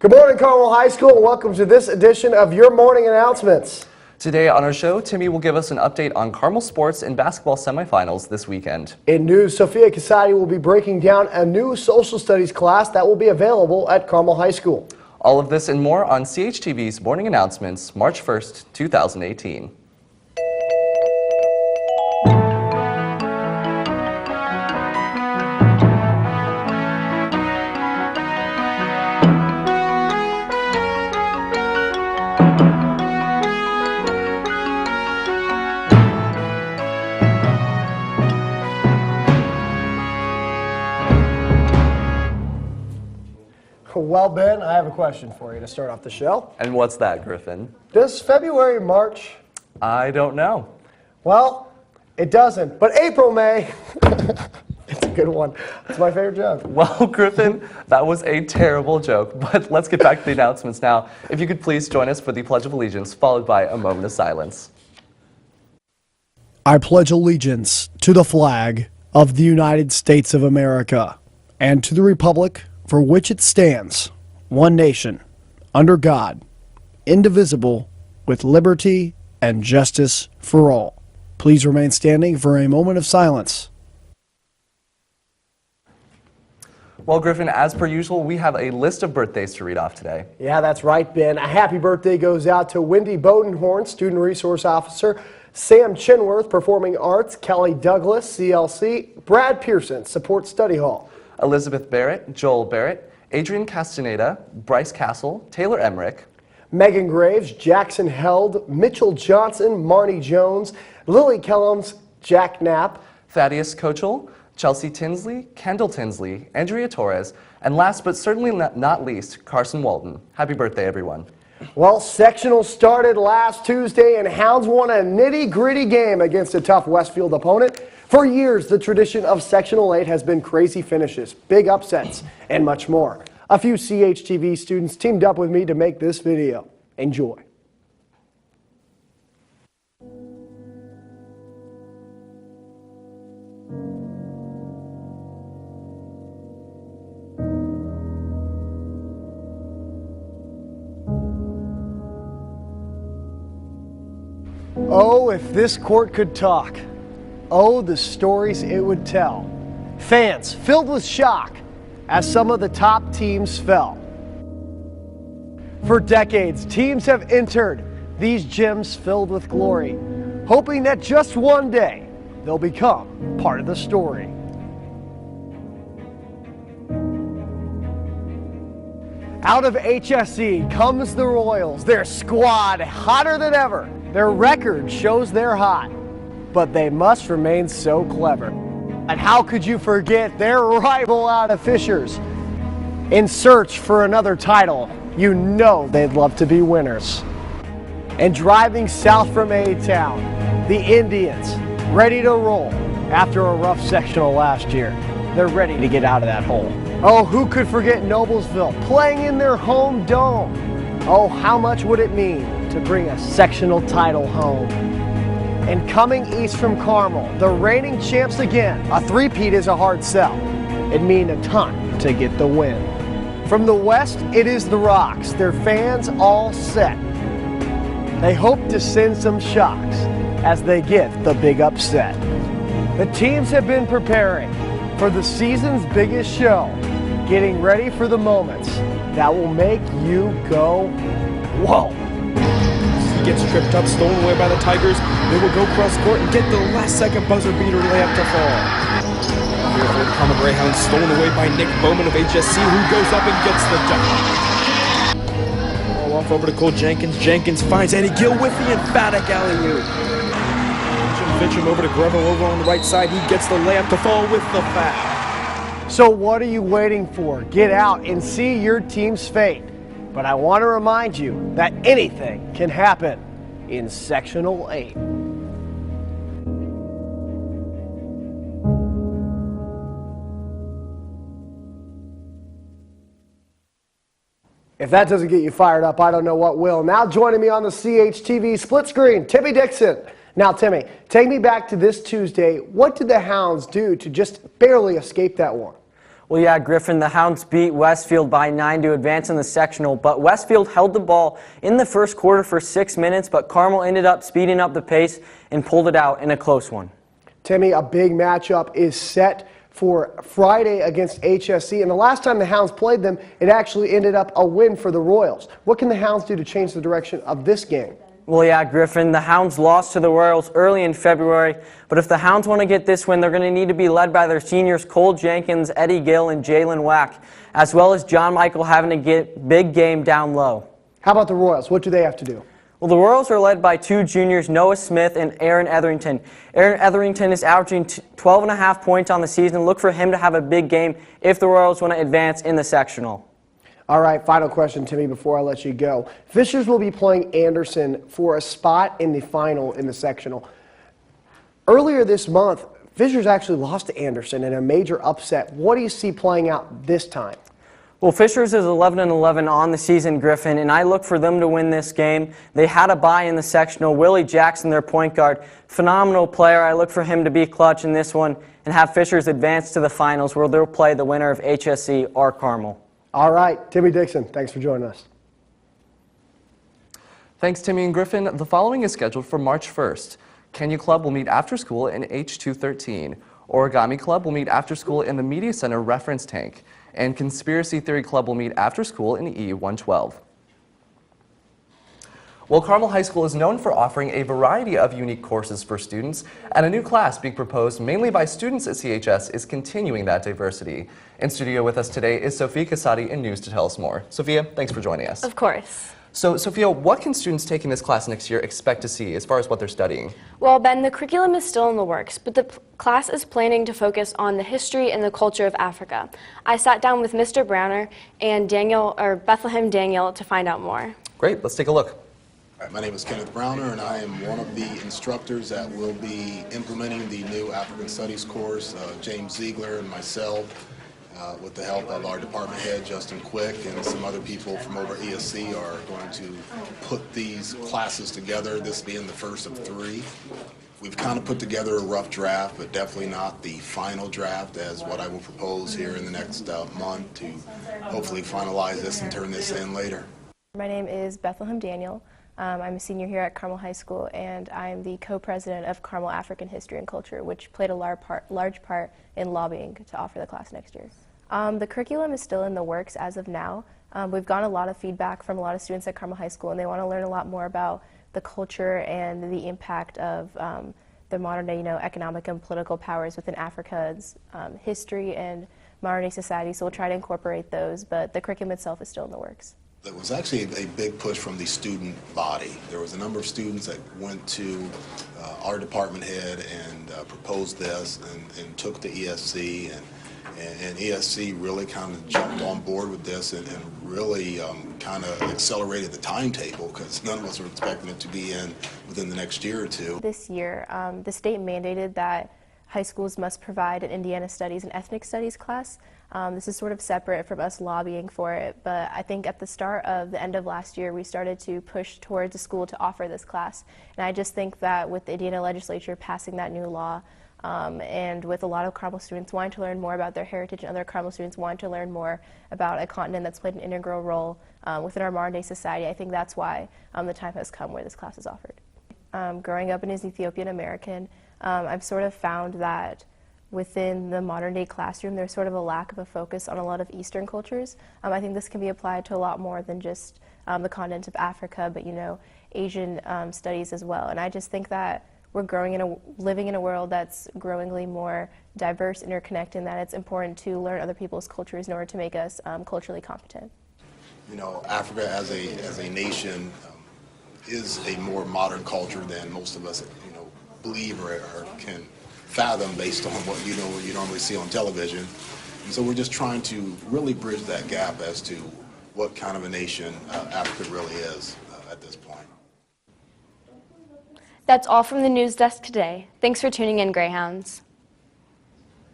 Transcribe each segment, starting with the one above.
Good morning, Carmel High School, and welcome to this edition of your morning announcements. Today on our show, Timmy will give us an update on Carmel sports and basketball semifinals this weekend. In news, Sophia Casati will be breaking down a new social studies class that will be available at Carmel High School. All of this and more on CHTV's Morning Announcements, March 1st, 2018. Well, Ben, I have a question for you to start off the show. And what's that, Griffin? Does February March? I don't know. Well, it doesn't, but April May. It's a good one. It's my favorite joke. Well, Griffin, that was a terrible joke, but let's get back to the announcements now. If you could please join us for the Pledge of Allegiance, followed by a moment of silence. I pledge allegiance to the flag of the United States of America and to the republic for which it stands, one nation, under God, indivisible, with liberty and justice for all. Please remain standing for a moment of silence. Well, Griffin, as per usual, we have a list of birthdays to read off today. Yeah, that's right, Ben. A happy birthday goes out to Wendy Bodenhorn, Student Resource Officer, Sam Chinworth, Performing Arts, Kelly Douglas, CLC, Brad Pearson, Support Study Hall, Elizabeth Barrett, Joel Barrett, Adrian Castaneda, Bryce Castle, Taylor Emmerich, Megan Graves, Jackson Held, Mitchell Johnson, Marnie Jones, Lily Kellums, Jack Knapp, Thaddeus Kochel, Chelsea Tinsley, Kendall Tinsley, Andrea Torres, and last but certainly not least, Carson Walton. Happy birthday, everyone. Well, sectional started last Tuesday, and Hounds won a nitty-gritty game against a tough Westfield opponent. For years, the tradition of Sectional 8 has been crazy finishes, big upsets, and much more. A few CHTV students teamed up with me to make this video. Enjoy. Oh, if this court could talk. Oh, the stories it would tell. Fans filled with shock as some of the top teams fell. For decades, teams have entered these gyms filled with glory, hoping that just one day they'll become part of the story. Out of HSE comes the Royals, their squad hotter than ever. Their record shows they're hot, but they must remain so clever. And how could you forget their rival out of Fishers? In search for another title, you know they'd love to be winners. And driving south from A-Town, the Indians, ready to roll after a rough sectional last year. They're ready to get out of that hole. Oh, who could forget Noblesville playing in their home dome? Oh, how much would it mean to bring a sectional title home? And coming east from Carmel, the reigning champs again. A three-peat is a hard sell. It'd mean a ton to get the win. From the west, it is the Rocks. Their fans all set. They hope to send some shocks as they get the big upset. The teams have been preparing for the season's biggest show, getting ready for the moments that will make you go, whoa. He gets tripped up, stolen away by the Tigers. They will go cross court and get the last second buzzer beater layup to fall. Here for the Carmel Greyhounds, stolen away by Nick Bowman of HSC, who goes up and gets the dunk. Ball off over to Cole Jenkins. Jenkins finds Eddie Gill with the emphatic alley-oop. Fitcham over to Greville over on the right side. He gets the layup to fall with the foul. So what are you waiting for? Get out and see your team's fate. But I want to remind you that anything can happen in Sectional 8. If that doesn't get you fired up, I don't know what will. Now joining me on the CHTV split screen, Timmy Dixon. Now, Timmy, take me back to this Tuesday. What did the Hounds do to just barely escape that one? Well, yeah, Griffin, the Hounds beat Westfield by 9 to advance in the sectional, but Westfield held the ball in the first quarter for 6 minutes, but Carmel ended up speeding up the pace and pulled it out in a close one. Timmy, a big matchup is set for Friday against HSC, and the last time the Hounds played them, it actually ended up a win for the Royals. What can the Hounds do to change the direction of this game? Well, yeah, Griffin, the Hounds lost to the Royals early in February, but if the Hounds want to get this win, they're going to need to be led by their seniors Cole Jenkins, Eddie Gill, and Jalen Wack, as well as John Michael having to get big game down low. How about the Royals? What do they have to do? Well, the Royals are led by 2 juniors, Noah Smith and Aaron Etherington. Aaron Etherington is averaging 12.5 points on the season. Look for him to have a big game if the Royals want to advance in the sectional. All right, final question, Timmy, before I let you go. Fishers will be playing Anderson for a spot in the final in the sectional. Earlier this month, Fishers actually lost to Anderson in a major upset. What do you see playing out this time? Well, Fishers is 11-11 on the season, Griffin, and I look for them to win this game. They had a bye in the sectional. Willie Jackson, their point guard, phenomenal player. I look for him to be clutch in this one and have Fishers advance to the finals where they'll play the winner of HSC or Carmel. All right, Timmy Dixon, thanks for joining us. Thanks, Timmy and Griffin. The following is scheduled for March 1st. Kenya Club will meet after school in H213. Origami Club will meet after school in the Media Center Reference Tank. And Conspiracy Theory Club will meet after school in E112. Well, Carmel High School is known for offering a variety of unique courses for students, and a new class being proposed mainly by students at CHS is continuing that diversity. In studio with us today is Sophia Casati in news to tell us more. Sophia, thanks for joining us. Of course. So, Sophia, what can students taking this class next year expect to see as far as what they're studying? Well, Ben, the curriculum is still in the works, but the class is planning to focus on the history and the culture of Africa. I sat down with Mr. Browner and Bethlehem Daniel to find out more. Great, let's take a look. All right, my name is Kenneth Browner, and I am one of the instructors that will be implementing the new African Studies course. James Ziegler and myself, with the help of our department head, Justin Quick, and some other people from over ESC are going to put these classes together, this being the first of 3. We've kind of put together a rough draft, but definitely not the final draft as what I will propose here in the next month to hopefully finalize this and turn this in later. My name is Bethlehem Daniel. I'm a senior here at Carmel High School, and I'm the co-president of Carmel African History and Culture, which played a large part in lobbying to offer the class next year. The curriculum is still in the works as of now. We've gotten a lot of feedback from a lot of students at Carmel High School, and they want to learn a lot more about the culture and the impact of the modern-day, economic and political powers within Africa's history and modern-day society. So we'll try to incorporate those, but the curriculum itself is still in the works. It was actually a big push from the student body. There was a number of students that went to our department head and proposed this and took to ESC, and ESC really kind of jumped on board with this and really kind of accelerated the timetable because none of us were expecting it to be in within the next year or 2. This year, the state mandated that high schools must provide an Indiana Studies and Ethnic Studies class. This is sort of separate from us lobbying for it, but I think at the start of the end of last year, we started to push towards a school to offer this class. And I just think that with the Indiana legislature passing that new law, and with a lot of Carmel students wanting to learn more about their heritage and other Carmel students wanting to learn more about a continent that's played an integral role within our modern day society, I think that's why the time has come where this class is offered. Growing up as Ethiopian American, I've sort of found that within the modern day classroom there's sort of a lack of a focus on a lot of Eastern cultures. I think this can be applied to a lot more than just the continent of Africa, but Asian studies as well. And I just think that we're living in a world that's growingly more diverse, interconnected, and that it's important to learn other people's cultures in order to make us culturally competent. Africa as a nation is a more modern culture than most of us believe or can fathom based on what you normally see on television. And so we're just trying to really bridge that gap as to what kind of a nation Africa really is at this point. That's all from the news desk today. Thanks for tuning in, Greyhounds.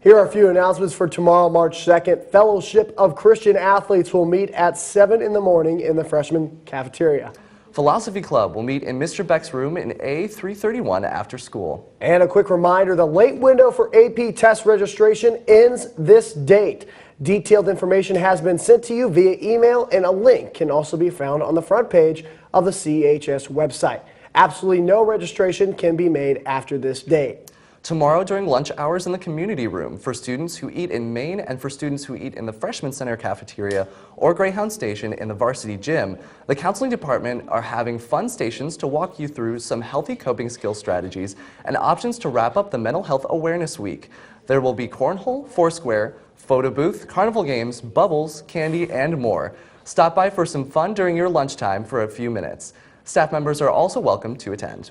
Here are a few announcements for tomorrow, March 2nd. Fellowship of Christian Athletes will meet at 7 in the morning in the freshman cafeteria. Philosophy Club will meet in Mr. Beck's room in A331 after school. And a quick reminder, the late window for AP test registration ends this date. Detailed information has been sent to you via email, and a link can also be found on the front page of the CHS website. Absolutely no registration can be made after this date. Tomorrow during lunch hours in the community room for students who eat in Main and for students who eat in the Freshman Center cafeteria or Greyhound Station in the varsity gym, the counseling department are having fun stations to walk you through some healthy coping skill strategies and options to wrap up the Mental Health Awareness Week. There will be cornhole, foursquare, photo booth, carnival games, bubbles, candy, and more. Stop by for some fun during your lunchtime for a few minutes. Staff members are also welcome to attend.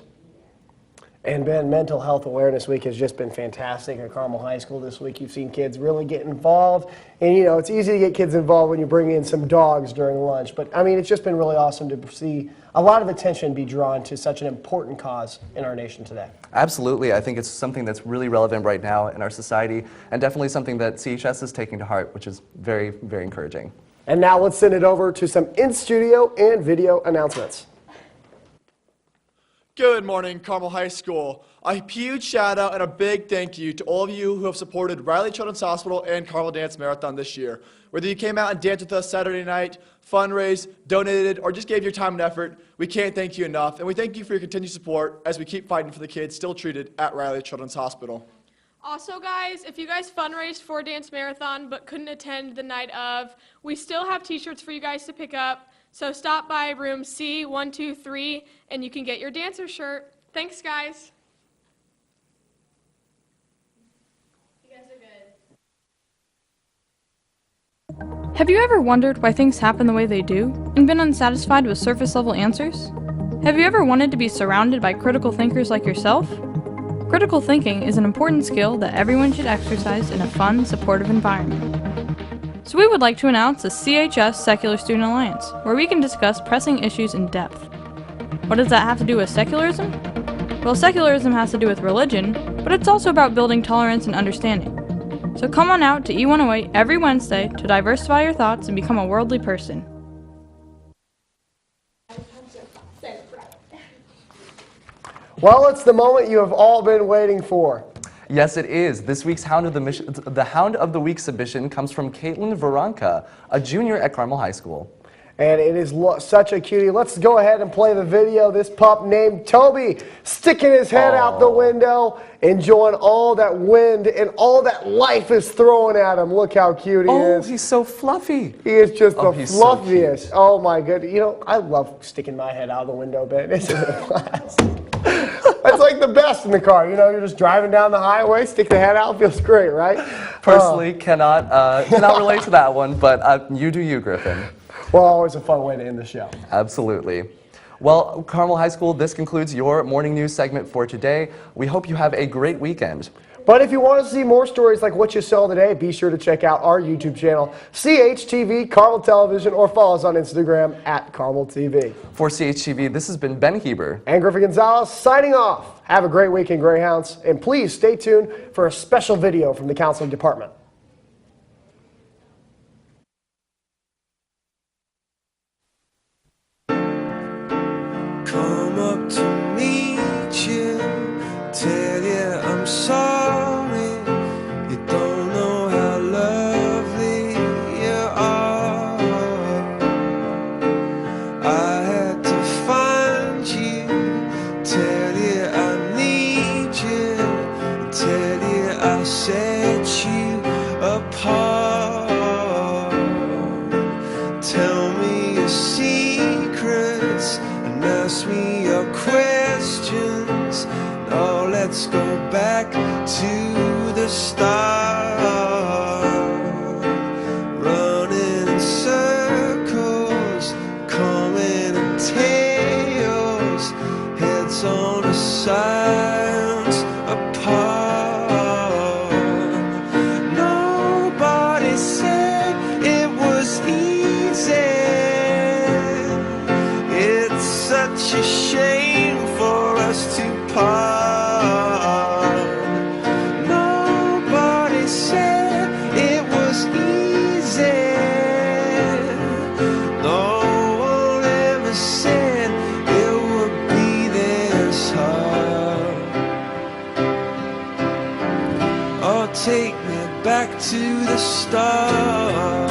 And Ben, Mental Health Awareness Week has just been fantastic at Carmel High School this week. You've seen kids really get involved. And, you know, it's easy to get kids involved when you bring in some dogs during lunch. But, I mean, it's just been really awesome to see a lot of attention be drawn to such an important cause in our nation today. Absolutely. I think it's something that's really relevant right now in our society and definitely something that CHS is taking to heart, which is very, very encouraging. And now let's send it over to some in-studio and video announcements. Good morning, Carmel High School. A huge shout out and a big thank you to all of you who have supported Riley Children's Hospital and Carmel Dance Marathon this year. Whether you came out and danced with us Saturday night, fundraised, donated, or just gave your time and effort, we can't thank you enough. And we thank you for your continued support as we keep fighting for the kids still treated at Riley Children's Hospital. Also, guys, if you guys fundraised for Dance Marathon but couldn't attend the night of, we still have t-shirts for you guys to pick up. So stop by room C123 and you can get your dancer shirt. Thanks, guys. You guys are good. Have you ever wondered why things happen the way they do and been unsatisfied with surface level answers? Have you ever wanted to be surrounded by critical thinkers like yourself? Critical thinking is an important skill that everyone should exercise in a fun, supportive environment. So we would like to announce the CHS Secular Student Alliance, where we can discuss pressing issues in depth. What does that have to do with secularism? Well, secularism has to do with religion, but it's also about building tolerance and understanding. So come on out to E108 every Wednesday to diversify your thoughts and become a worldly person. Well, it's the moment you have all been waiting for. Yes, it is. This week's Hound of the Week submission comes from Caitlin Veronka, a junior at Carmel High School. And it is such a cutie. Let's go ahead and play the video. This pup named Toby sticking his head out the window, enjoying all that wind and all that life is throwing at him. Look how cute he is. Oh, he's so fluffy. He is just the fluffiest. So oh my goodness. You know, I love sticking my head out the window, Ben. It's a blast. That's like the best in the car. You know, you're just driving down the highway, stick the head out, feels great, right? Personally, cannot relate to that one, but you do you, Griffin. Well, always a fun way to end the show. Absolutely. Well, Carmel High School, this concludes your morning news segment for today. We hope you have a great weekend. But if you want to see more stories like what you saw today, be sure to check out our YouTube channel, CHTV Carmel Television, or follow us on Instagram at Carmel TV. For CHTV, this has been Ben Heber and Griffin Gonzalez signing off. Have a great weekend, Greyhounds, and please stay tuned for a special video from the counseling department. Come up to meet you, tell you I'm sorry. You don't know how lovely you are. I had to find you, tell you I need you, tell you I set you apart. Tell me your secrets and ask me your questions. Now let's go back to the start. Running in circles, coming in tails, heads on the sides apart. Nobody said it was easy. to the stars.